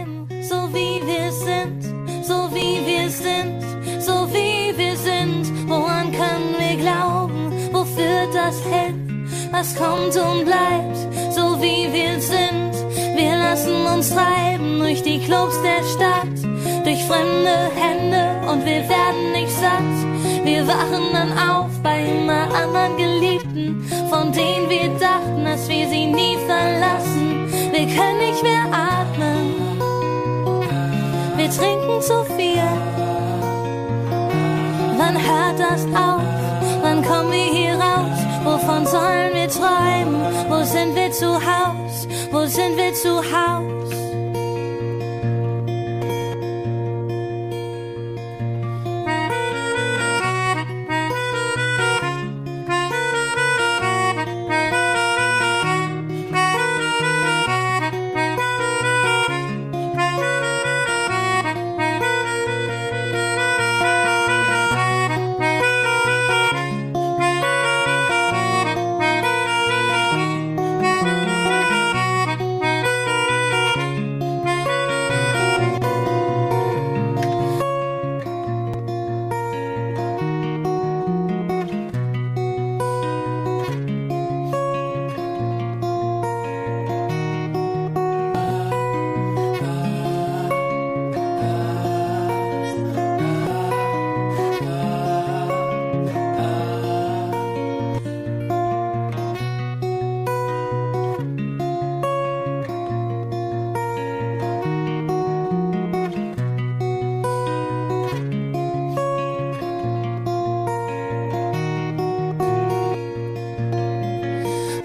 träumen, so wie wir sind, so wie wir sind, so wie wir sind. Woran können wir glauben? Wo führt das hin? Was kommt und bleibt, so wie wir sind. Wir lassen uns treiben durch die Clubs der Stadt, durch fremde Hände und wir werden nicht satt. Wir wachen dann auf bei immer anderen Geliebten, von denen wir dachten, dass wir sie nie verlassen. Wir können nicht mehr atmen, wir trinken zu viel. Wann hört das auf? Wann kommen wir hier raus? Wovon sollen wir träumen? Wo sind wir zu Haus? Wo sind wir zu Haus?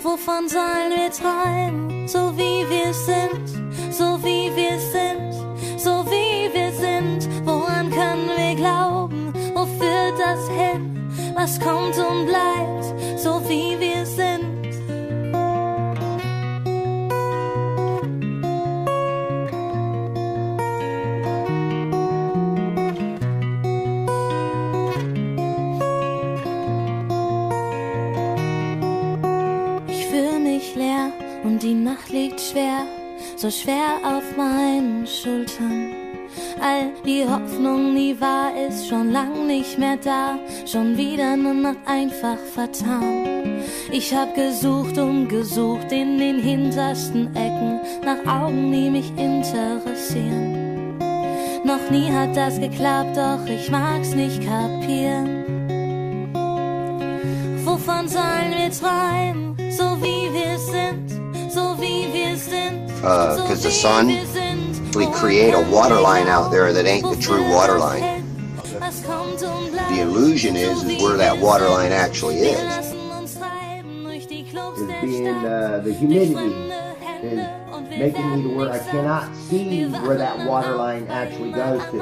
Wovon sollen wir träumen, so wie wir sind, so wie wir sind, so wie wir sind. Woran können wir glauben, wo führt das hin? Was kommt und bleibt, so wie wir sind. Leer und die Nacht liegt schwer, so schwer auf meinen Schultern. All die Hoffnung, die wahr ist, schon lang nicht mehr da, schon wieder eine Nacht einfach vertan. Ich hab gesucht und gesucht in den hintersten Ecken nach Augen, die mich interessieren. Noch nie hat das geklappt, doch ich mag's nicht kapieren. Wovon sollen wir träumen, so wie wir sind, so wie wir sind, because the sun, we create a water line out there that ain't the true water line. The illusion is where that water line actually is. Being the humidity is making me to where I cannot see where that water line actually goes to.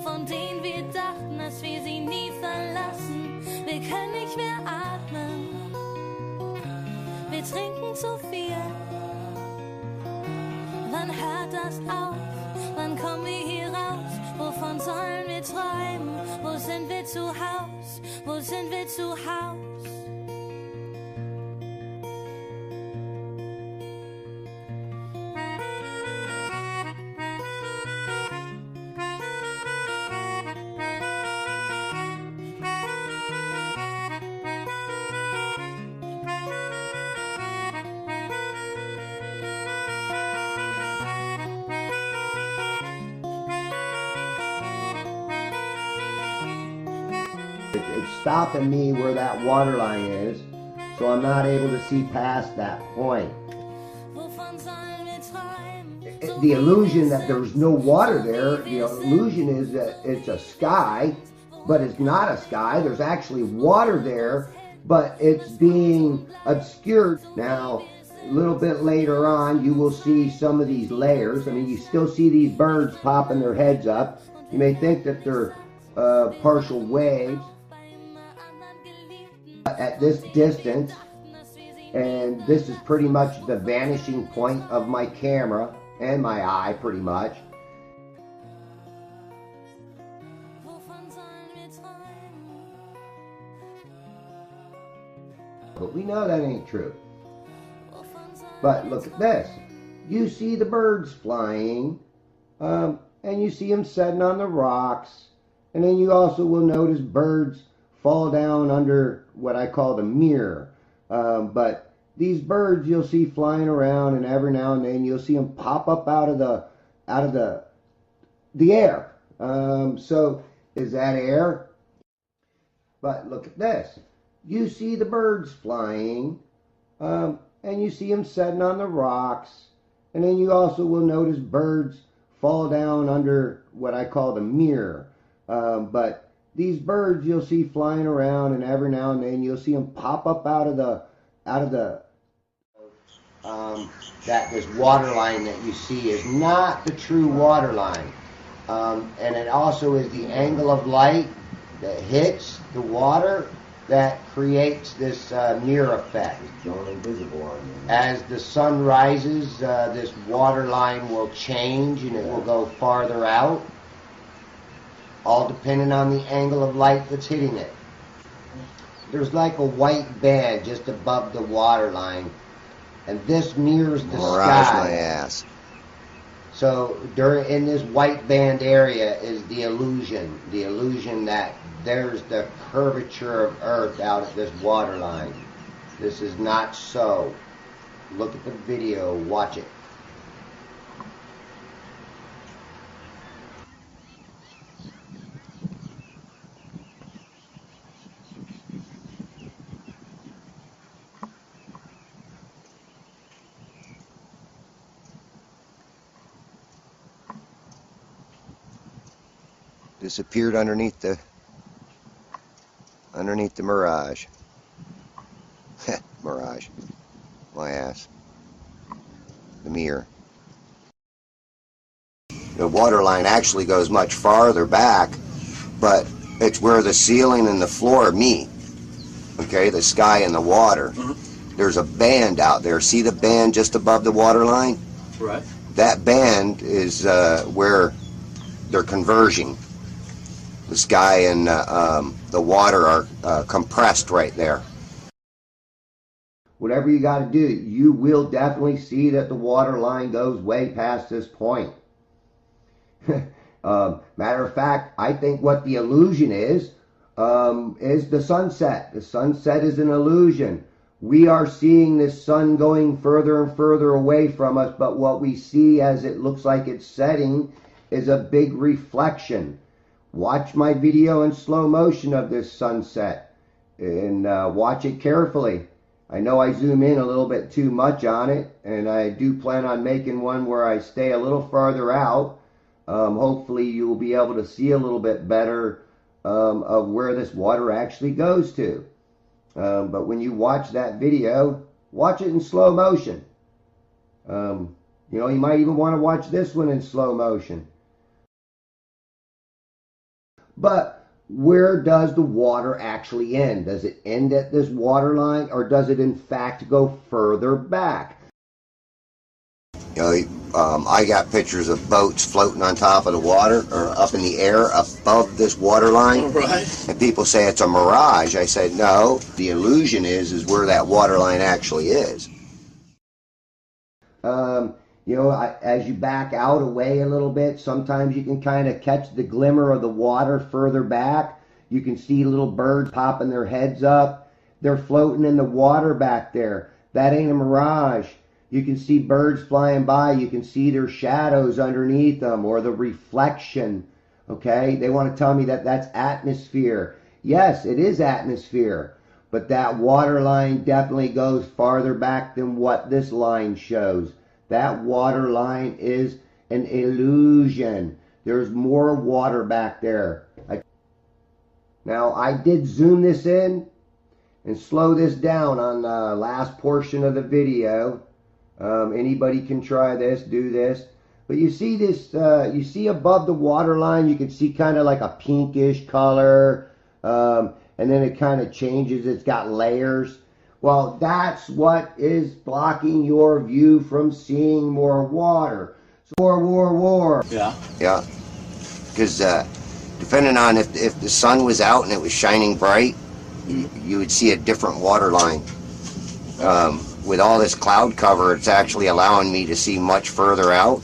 Von denen wir dachten, dass wir sie nie verlassen. Wir können nicht mehr atmen, wir trinken zu viel. Wann hört das auf? Wann kommen wir hier raus? Wovon sollen wir träumen? Wo sind wir zu Haus? Wo sind wir zu Haus? It's stopping me where that water line is, so I'm not able to see past that point. The illusion that there's no water there, the illusion is that it's a sky, but it's not a sky. There's actually water there, but it's being obscured. Now, a little bit later on, you will see some of these layers. I mean, you still see these birds popping their heads up. You may think that they're partial waves at this distance, and this is pretty much the vanishing point of my camera and my eye, pretty much. But we know that ain't true. But look at this. you see the birds flying, and you see them setting on the rocks, and then you also will notice birds fall down under what I call the mirror. But these birds you'll see flying around, and every now and then you'll see them pop up out of the air. So is that air? But look at this. You see the birds flying, and you see them setting on the rocks, and then you also will notice birds fall down under what I call the mirror. But these birds you'll see flying around, and every now and then you'll see them pop up out of that this water line that you see is not the true water line. And it also is the angle of light that hits the water that creates this mirror effect. As the sun rises, this water line will change and it will go farther out, all depending on the angle of light that's hitting it. There's like a white band just above the water line, and this mirrors the sky. My ass. So in this white band area is the illusion that there's the curvature of Earth out at this water line. This is not so. Look at the video, watch it. Disappeared underneath the mirage. Mirage. My ass. The mirror. The water line actually goes much farther back, but it's where the ceiling and the floor meet. Okay, the sky and the water. Mm-hmm. There's a band out there. See the band just above the water line? Right. That band is where they're converging. The sky and the water are compressed right there. Whatever you got to do, you will definitely see that the water line goes way past this point. Matter of fact, I think what the illusion is the sunset. The sunset is an illusion. We are seeing this sun going further and further away from us, but what we see as it looks like it's setting is a big reflection. Watch my video in slow motion of this sunset and watch it carefully. I know I zoom in a little bit too much on it, and I do plan on making one where I stay a little farther out. Hopefully you will be able to see a little bit better of where this water actually goes to. But when you watch that video, watch it in slow motion. You know, you might even want to watch this one in slow motion. But where does the water actually end? Does it end at this water line, or does it in fact go further back? You know, I got pictures of boats floating on top of the water or up in the air above this water line. Right. And people say it's a mirage. I said, no, the illusion is where that water line actually is. You know, as you back out away a little bit, sometimes you can kind of catch the glimmer of the water further back. You can see little birds popping their heads up. They're floating in the water back there. That ain't a mirage. You can see birds flying by. You can see their shadows underneath them or the reflection. Okay? They want to tell me that that's atmosphere. Yes, it is atmosphere. But that water line definitely goes farther back than what this line shows. That water line is an illusion. There's more water back there. Now, I did zoom this in and slow this down on the last portion of the video. Anybody can try this, do this. But you see this, you see above the water line, you can see kind of like a pinkish color. And then it kind of changes. It's got layers. Well, that's what is blocking your view from seeing more water. So, war. Yeah. Yeah. Because depending on if the sun was out and it was shining bright, you would see a different water line. with all this cloud cover, it's actually allowing me to see much further out.